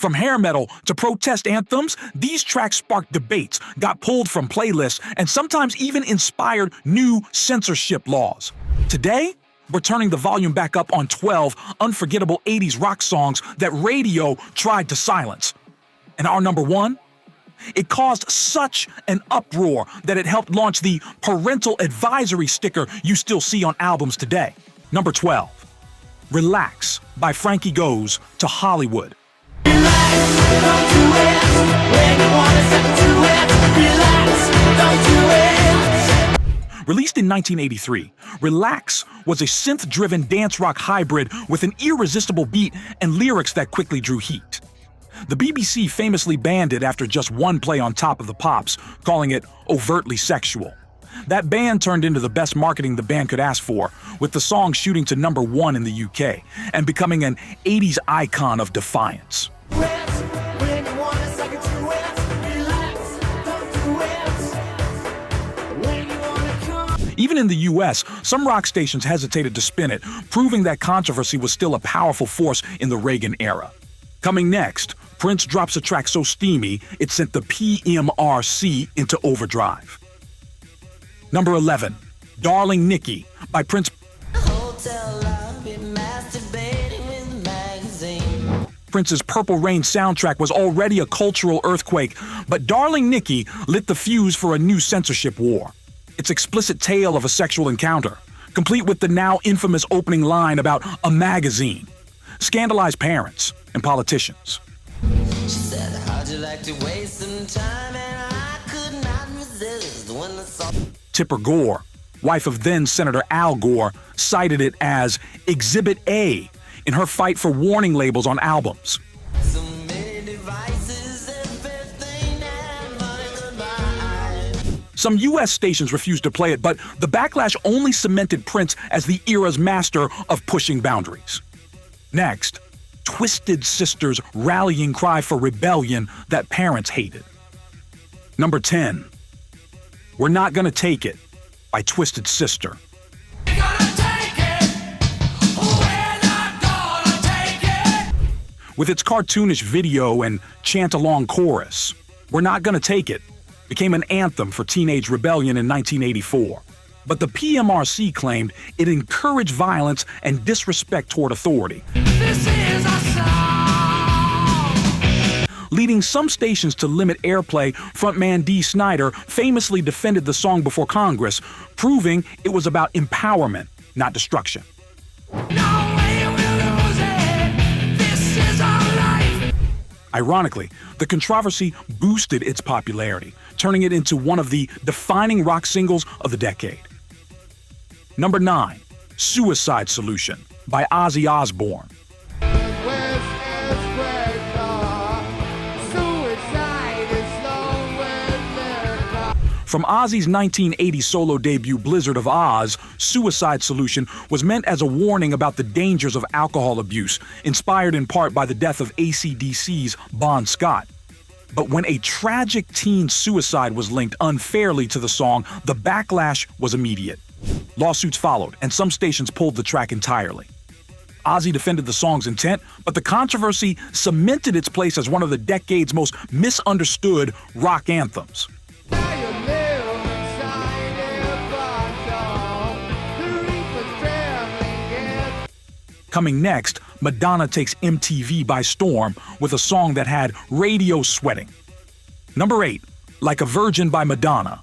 From hair metal to protest anthems, these tracks sparked debates, got pulled from playlists, and sometimes even inspired new censorship laws. Today, we're turning the volume back up on 12 unforgettable 80s rock songs that radio tried to silence. And our number one? It caused such an uproar that it helped launch the parental advisory sticker you still see on albums today. Number 12, Relax by Frankie Goes to Hollywood. Released in 1983, Relax was a synth-driven dance rock hybrid with an irresistible beat and lyrics that quickly drew heat. The BBC famously banned it after just one play on Top of the Pops, calling it overtly sexual. That ban turned into the best marketing the band could ask for, with the song shooting to number 1 in the UK and becoming an 80s icon of defiance. Even in the US, some rock stations hesitated to spin it, proving that controversy was still a powerful force in the Reagan era. Coming next, Prince drops a track so steamy, it sent the PMRC into overdrive. Number 11, Darling Nikki by Prince. Prince's Purple Rain soundtrack was already a cultural earthquake, but Darling Nikki lit the fuse for a new censorship war. Its explicit tale of a sexual encounter, complete with the now infamous opening line about a magazine, scandalized parents and politicians. She said, how'd you like to waste some time? And I could not resist when the song. Tipper Gore, wife of then Senator Al Gore, cited it as Exhibit A in her fight for warning labels on albums. So many devices, everything that money could buy. Some US stations refused to play it, but the backlash only cemented Prince as the era's master of pushing boundaries. Next, Twisted Sister's rallying cry for rebellion that parents hated. Number 10, We're Not Gonna Take It by Twisted Sister. With its cartoonish video and chant-along chorus, We're Not Gonna Take It became an anthem for teenage rebellion in 1984. But the PMRC claimed it encouraged violence and disrespect toward authority, leading some stations to limit airplay. Frontman Dee Snider famously defended the song before Congress, proving it was about empowerment, not destruction. Ironically, the controversy boosted its popularity, turning it into one of the defining rock singles of the decade. Number 9, Suicide Solution by Ozzy Osbourne. From Ozzy's 1980 solo debut Blizzard of Oz, Suicide Solution was meant as a warning about the dangers of alcohol abuse, inspired in part by the death of AC/DC's Bon Scott. But when a tragic teen suicide was linked unfairly to the song, the backlash was immediate. Lawsuits followed, and some stations pulled the track entirely. Ozzy defended the song's intent, but the controversy cemented its place as one of the decade's most misunderstood rock anthems. Coming next, Madonna takes MTV by storm with a song that had radio sweating. Number 8, Like a Virgin by Madonna.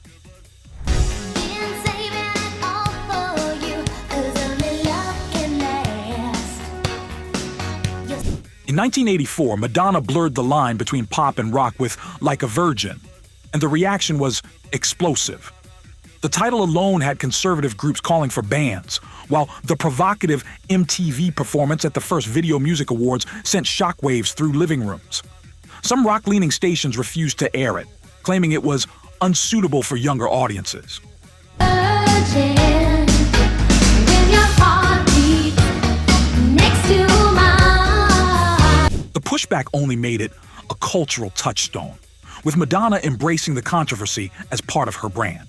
In 1984, Madonna blurred the line between pop and rock with Like a Virgin, and the reaction was explosive. The title alone had conservative groups calling for bans, while the provocative MTV performance at the first Video Music Awards sent shockwaves through living rooms. Some rock-leaning stations refused to air it, claiming it was unsuitable for younger audiences. The pushback only made it a cultural touchstone, with Madonna embracing the controversy as part of her brand.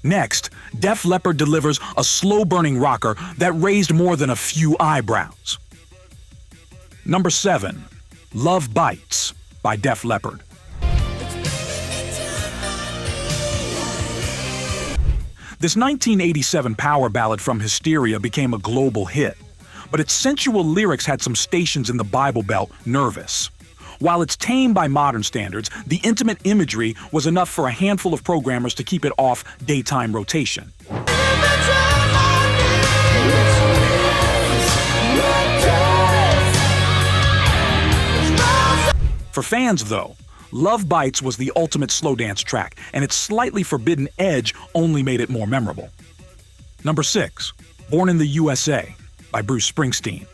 Next, Def Leppard delivers a slow-burning rocker that raised more than a few eyebrows. Number 7, Love Bites by Def Leppard. This 1987 power ballad from Hysteria became a global hit, but its sensual lyrics had some stations in the Bible Belt nervous. While it's tame by modern standards, the intimate imagery was enough for a handful of programmers to keep it off daytime rotation. For fans, though, Love Bites was the ultimate slow dance track, and its slightly forbidden edge only made it more memorable. Number 6, Born in the USA by Bruce Springsteen.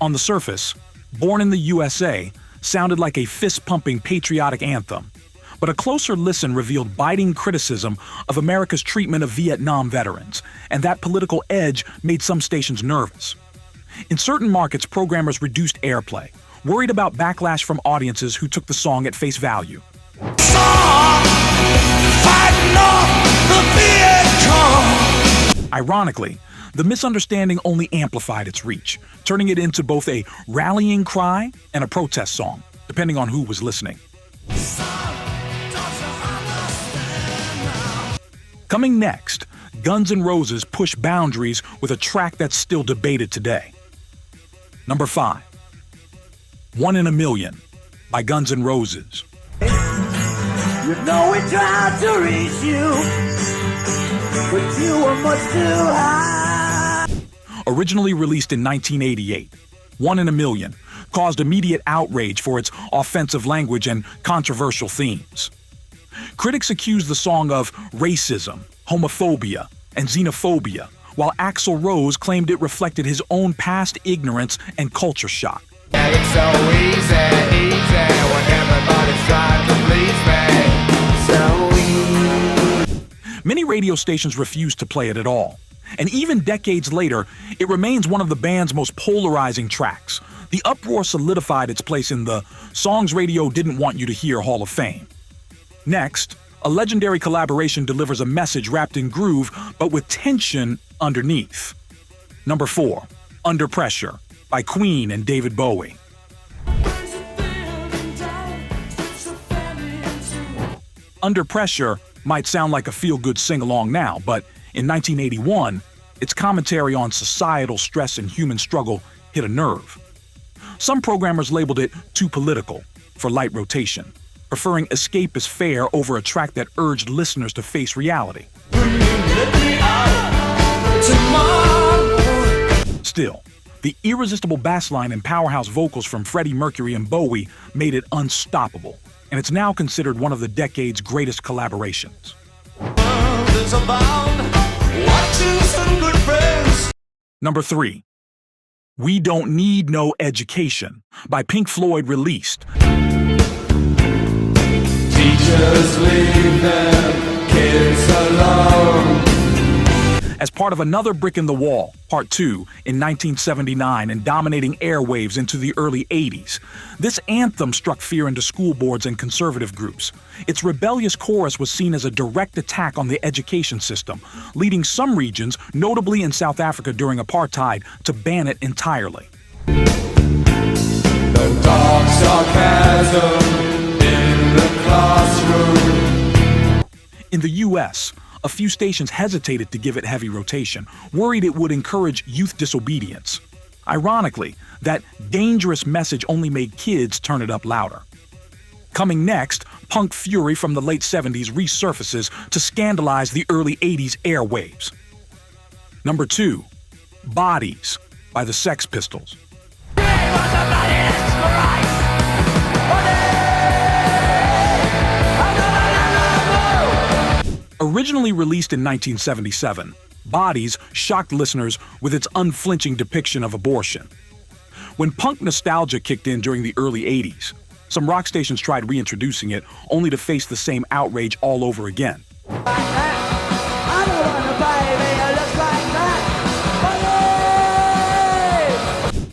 On the surface, Born in the USA sounded like a fist-pumping patriotic anthem, but a closer listen revealed biting criticism of America's treatment of Vietnam veterans, and that political edge made some stations nervous. In certain markets, programmers reduced airplay, worried about backlash from audiences who took the song at face value. Ironically, the misunderstanding only amplified its reach, turning it into both a rallying cry and a protest song, depending on who was listening. Coming next, Guns N' Roses push boundaries with a track that's still debated today. Number 5, One in a Million by Guns N' Roses. You know we tried to reach you, but you were much too high. Originally released in 1988, One in a Million caused immediate outrage for its offensive language and controversial themes. Critics accused the song of racism, homophobia, and xenophobia, while Axl Rose claimed it reflected his own past ignorance and culture shock. It's so easy when everybody's trying to please me. So easy. Many radio stations refused to play it at all, and even decades later, it remains one of the band's most polarizing tracks. The uproar solidified its place in the Songs Radio Didn't Want You to Hear Hall of Fame. Next, a legendary collaboration delivers a message wrapped in groove, but with tension underneath. Number 4, Under Pressure by Queen and David Bowie. Under Pressure might sound like a feel-good sing-along now, but in 1981, its commentary on societal stress and human struggle hit a nerve. Some programmers labeled it too political for light rotation, preferring escapist fare over a track that urged listeners to face reality. Still, the irresistible bass line and powerhouse vocals from Freddie Mercury and Bowie made it unstoppable, and it's now considered one of the decade's greatest collaborations. Number 3, We Don't Need No Education by Pink Floyd released. Teachers leave their kids alone. As part of another Brick in the Wall, Part 2, in 1979 and dominating airwaves into the early 80s, this anthem struck fear into school boards and conservative groups. Its rebellious chorus was seen as a direct attack on the education system, leading some regions, notably in South Africa during apartheid, to ban it entirely. The dark sarcasm in the classroom. In the U.S., a few stations hesitated to give it heavy rotation, worried it would encourage youth disobedience. Ironically, that dangerous message only made kids turn it up louder. Coming next, punk fury from the late 70s resurfaces to scandalize the early 80s airwaves. Number 2, Bodies by the Sex Pistols. Originally released in 1977, Bodies shocked listeners with its unflinching depiction of abortion. When punk nostalgia kicked in during the early 80s, some rock stations tried reintroducing it, only to face the same outrage all over again.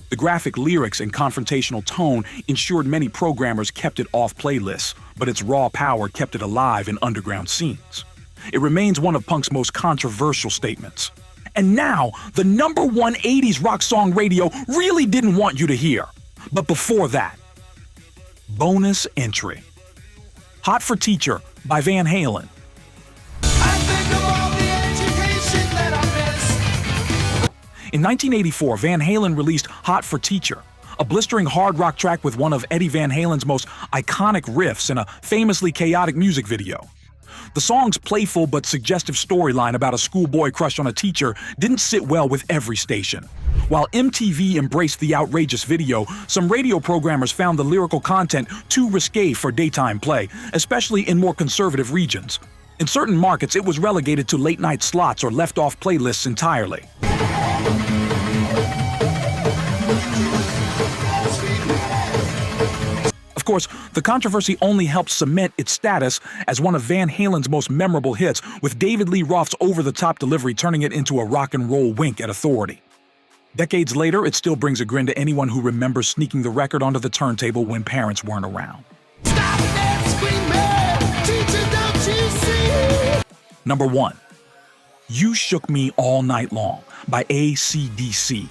The graphic lyrics and confrontational tone ensured many programmers kept it off playlists, but its raw power kept it alive in underground scenes. It remains one of punk's most controversial statements. And now, the #1 80s rock song radio really didn't want you to hear. But before that, bonus entry. Hot for Teacher by Van Halen. I think of all the education that I missed. In 1984, Van Halen released Hot for Teacher, a blistering hard rock track with one of Eddie Van Halen's most iconic riffs in a famously chaotic music video. The song's playful but suggestive storyline about a schoolboy crush on a teacher didn't sit well with every station. While MTV embraced the outrageous video, some radio programmers found the lyrical content too risque for daytime play, especially in more conservative regions. In certain markets, it was relegated to late-night slots or left off playlists entirely. Of course, the controversy only helped cement its status as one of Van Halen's most memorable hits, with David Lee Roth's over-the-top delivery turning it into a rock and roll wink at authority. Decades later, it still brings a grin to anyone who remembers sneaking the record onto the turntable when parents weren't around. Stop that screaming, teacher, don't you see? Number 1. You Shook Me All Night Long by AC/DC.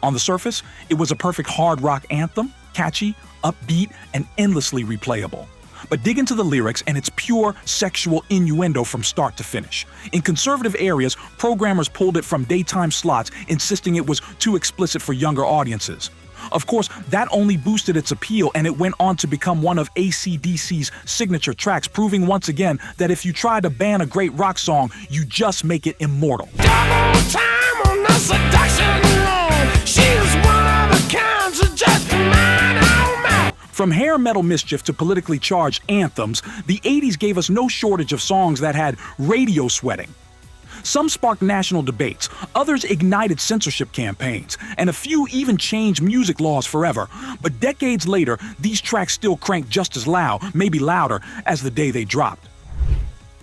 On the surface, it was a perfect hard rock anthem, catchy, upbeat, and endlessly replayable. But dig into the lyrics and it's pure sexual innuendo from start to finish. In conservative areas, programmers pulled it from daytime slots, insisting it was too explicit for younger audiences. Of course, that only boosted its appeal, and it went on to become one of AC/DC's signature tracks, proving once again that if you try to ban a great rock song, you just make it immortal. Double time on the seduction line. She is one of a kind, so just mine, oh my. From hair metal mischief to politically charged anthems, the 80s gave us no shortage of songs that had radio sweating. Some sparked national debates, others ignited censorship campaigns, and a few even changed music laws forever. But decades later, these tracks still crank just as loud, maybe louder, as the day they dropped.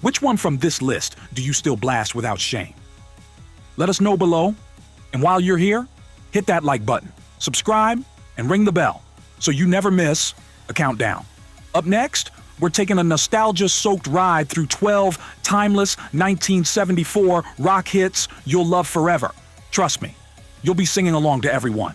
Which one from this list do you still blast without shame? Let us know below, and while you're here, hit that like button, subscribe, and ring the bell so you never miss a countdown. Up next, we're taking a nostalgia-soaked ride through 12 timeless 1974 rock hits you'll love forever. Trust me, you'll be singing along to every one.